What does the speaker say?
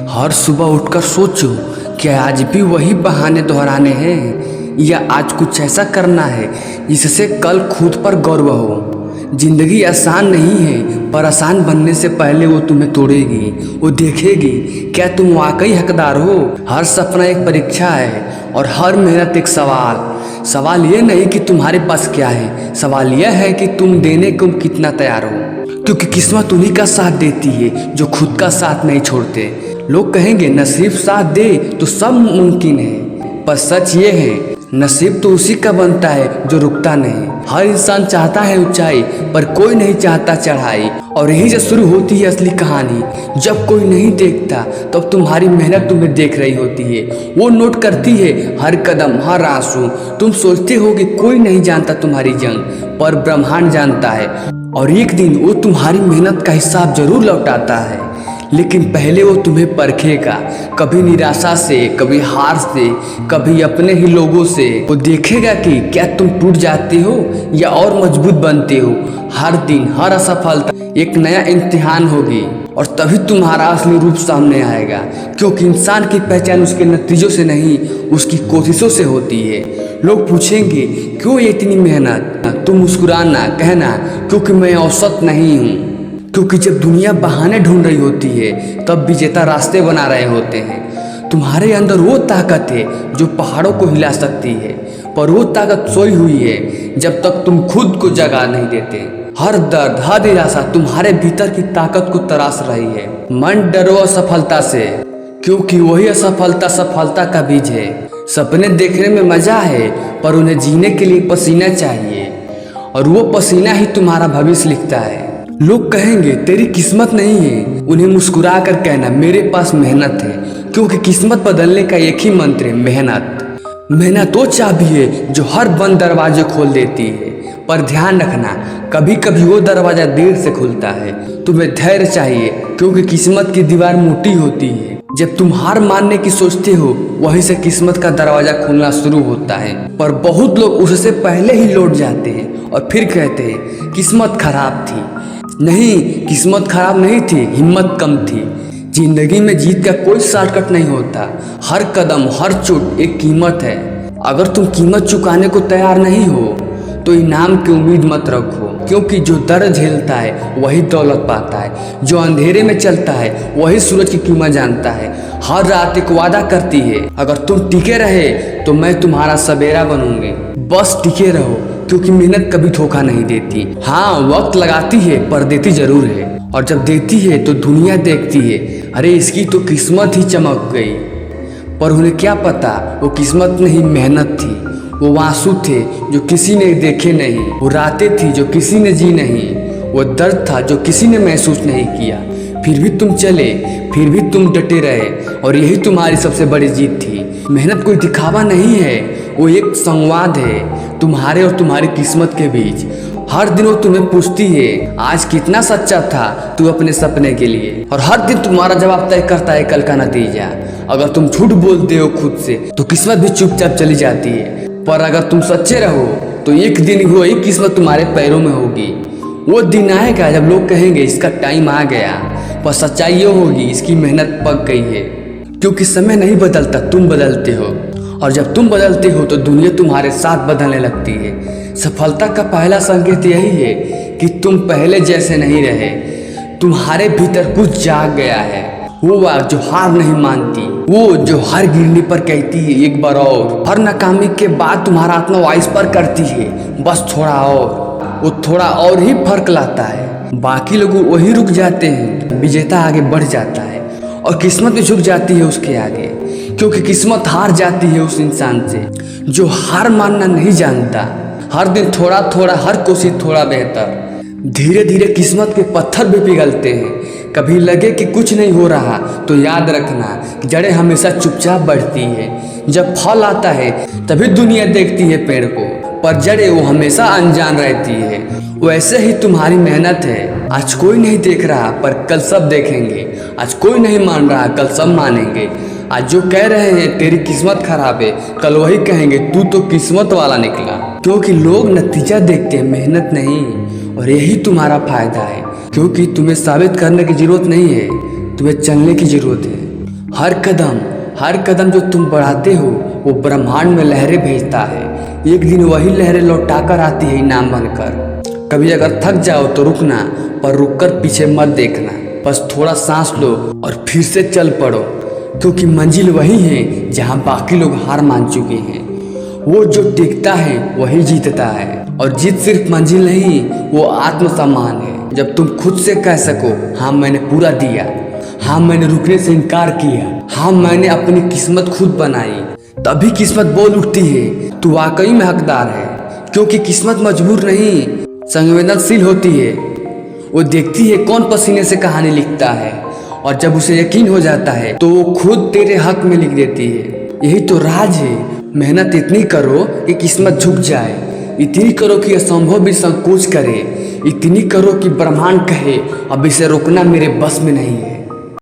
हर सुबह उठकर सोचो कि आज भी वही बहाने दोहराने हैं या आज कुछ ऐसा करना है जिससे कल खुद पर गर्व हो। जिंदगी आसान नहीं है, पर आसान बनने से पहले वो तुम्हें तोड़ेगी। वो देखेगी क्या तुम वाकई हकदार हो। हर सपना एक परीक्षा है और हर मेहनत एक सवाल। सवाल ये नहीं कि तुम्हारे पास क्या है, सवाल यह है कि तुम देने को कितना तैयार हो। क्योंकि किस्मत उन्हीं का साथ देती है जो खुद का साथ नहीं छोड़ते। लोग कहेंगे नसीब साथ दे तो सब मुमकिन है, पर सच ये है नसीब तो उसी का बनता है जो रुकता नहीं। हर इंसान चाहता है ऊंचाई, पर कोई नहीं चाहता चढ़ाई। और यही से शुरू होती है असली कहानी। जब कोई नहीं देखता तब तुम्हारी मेहनत तुम्हें देख रही होती है। वो नोट करती है हर कदम, हर आंसू। तुम सोचते हो कि कोई नहीं जानता तुम्हारी जंग, पर ब्रह्मांड जानता है। और एक दिन वो तुम्हारी मेहनत का हिसाब जरूर लौटाता है, लेकिन पहले वो तुम्हें परखेगा। कभी निराशा से, कभी हार से, कभी अपने ही लोगों से। वो देखेगा कि क्या तुम टूट जाते हो या और मजबूत बनते हो। हर दिन, हर असफलता एक नया इम्तिहान होगी, और तभी तुम्हारा असली रूप सामने आएगा। क्योंकि इंसान की पहचान उसके नतीजों से नहीं, उसकी कोशिशों से होती है। लोग पूछेंगे क्यों ये इतनी मेहनत, तुम मुस्कुराना, कहना क्योंकि मैं औसत नहीं हूँ। क्योंकि जब दुनिया बहाने ढूंढ रही होती है तब विजेता रास्ते बना रहे होते हैं। तुम्हारे अंदर वो ताकत है जो पहाड़ों को हिला सकती है, पर वो ताकत सोई हुई है जब तक तुम खुद को जगा नहीं देते। हर दर्द, हर निराशा तुम्हारे भीतर की ताकत को तराश रही है। मन डरो असफलता से, क्योंकि वही असफलता सफलता का बीज है। सपने देखने में मजा है, पर उन्हें जीने के लिए पसीना चाहिए, और वो पसीना ही तुम्हारा भविष्य लिखता है। लोग कहेंगे तेरी किस्मत नहीं है, उन्हें मुस्कुरा कर कहना मेरे पास मेहनत है। क्योंकि किस्मत बदलने का एक ही मंत्र है, मेहनत। मेहनत वो चाबी है जो हर बंद दरवाजे खोल देती है। पर ध्यान रखना, कभी कभी वो दरवाजा देर से खुलता है। तुम्हें धैर्य चाहिए, क्योंकि किस्मत की दीवार मोटी होती है। जब तुम हार मानने की सोचते हो, वहीं से किस्मत का दरवाजा खुलना शुरू होता है। पर बहुत लोग उससे पहले ही लौट जाते हैं और फिर कहते हैं किस्मत खराब थी। नहीं, किस्मत खराब नहीं थी, हिम्मत कम थी। जिंदगी में जीत का कोई शॉर्टकट नहीं होता। हर कदम, हर चोट एक कीमत है। अगर तुम कीमत चुकाने को तैयार नहीं हो तो इनाम की उम्मीद मत रखो। क्योंकि जो दर्द झेलता है वही दौलत पाता है। जो अंधेरे में चलता है वही सूरज की कीमत जानता है। हर रात एक वादा करती है, अगर तुम टिके रहे तो मैं तुम्हारा सवेरा बनूंगी। बस टिके रहो, क्योंकि मेहनत कभी धोखा नहीं देती। हाँ, वक्त लगाती है पर देती जरूर है। और जब देती है तो दुनिया देखती है, अरे इसकी तो किस्मत ही चमक गई। पर उन्हें क्या पता वो किस्मत नहीं, मेहनत थी। वो आंसू थे जो किसी ने देखे नहीं, वो रातें थी जो किसी ने जी नहीं, वो दर्द था जो किसी ने महसूस नहीं किया। फिर भी तुम चले, फिर भी तुम डटे रहे, और यही तुम्हारी सबसे बड़ी जीत थी। मेहनत कोई दिखावा नहीं है, वो एक संवाद है तुम्हारे और तुम्हारी किस्मत के बीच। हर दिन वो तुम्हें पूछती है आज कितना सच्चा था तू अपने सपने के लिए, और हर दिन तुम्हारा जवाब तय करता है कल का नतीजा। अगर तुम झूठ बोलते हो खुद से तो किस्मत भी चुपचाप चली जाती है, पर अगर तुम सच्चे रहो तो एक दिन वही किस्मत तुम्हारे पैरों में होगी। वो दिन आएगा जब लोग कहेंगे इसका टाइम आ गया, पर सच्चाई ये होगी इसकी मेहनत पक गई है। क्योंकि समय नहीं बदलता, तुम बदलते हो, और जब तुम बदलते हो तो दुनिया तुम्हारे साथ बदलने लगती है। सफलता का पहला संकेत यही है कि तुम पहले जैसे नहीं रहे। तुम्हारे भीतर कुछ जाग गया है। वो आग जो हार नहीं मानती, वो जो हर गिरने पर कहती है एक बार और। हर नाकामी के बाद तुम्हारा आत्मा वाइस पर करती है बस थोड़ा और। वो थोड़ा और ही फर्क लाता है। बाकी लोग वही रुक जाते हैं, विजेता आगे बढ़ जाता है, और किस्मत भी झुक जाती है उसके आगे। क्योंकि किस्मत हार जाती है उस इंसान से जो हार मानना नहीं जानता। हर दिन थोड़ा थोड़ा, हर कोशिश थोड़ा बेहतर। धीरे धीरे किस्मत के पत्थर भी पिघलते हैं। कभी लगे कि कुछ नहीं हो रहा तो याद रखना जड़ें हमेशा चुपचाप बढ़ती है। जब फल आता है तभी दुनिया देखती है पेड़ को, पर जड़ें वो हमेशा अनजान रहती है। वैसे ही तुम्हारी मेहनत है। आज कोई नहीं देख रहा पर कल सब देखेंगे। आज कोई नहीं मान रहा, कल सब मानेंगे। आज जो कह रहे हैं तेरी किस्मत खराब है, कल वही कहेंगे तू तो किस्मत वाला निकला। क्योंकि लोग नतीजा देखते हैं, मेहनत नहीं, और यही तुम्हारा फायदा है। क्योंकि तुम्हें साबित करने की जरूरत नहीं है, तुम्हें चलने की जरूरत है। हर कदम जो तुम बढ़ाते हो वो ब्रह्मांड में लहरें भेजता है। एक दिन वही लहरें लौटा कर आती है इनाम बनकर। कभी अगर थक जाओ तो रुकना, पर रुककर पीछे मत देखना। बस थोड़ा सांस लो और फिर से चल पड़ो, क्योंकि मंजिल वही है जहाँ बाकी लोग हार मान चुके हैं। वो जो टिकता है वही जीतता है, और जीत सिर्फ मंजिल नहीं, वो आत्मसम्मान है। जब तुम खुद से कह सको हाँ मैंने पूरा दिया, हाँ मैंने रुकने से इनकार किया, हाँ मैंने अपनी किस्मत खुद बनाई, तभी किस्मत बोल उठती है तू वाकई में हकदार है। क्योंकि किस्मत मजबूर नहीं, संवेदनशील होती है। वो देखती है कौन पसीने से कहानी लिखता है, और जब उसे यकीन हो जाता है तो वो खुद तेरे हक में लिख देती है। यही तो राज है। मेहनत इतनी करो कि किस्मत झुक जाए, इतनी करो कि असंभव भी संकोच करे, इतनी करो कि ब्रह्मांड कहे अब इसे रोकना मेरे बस में नहीं है।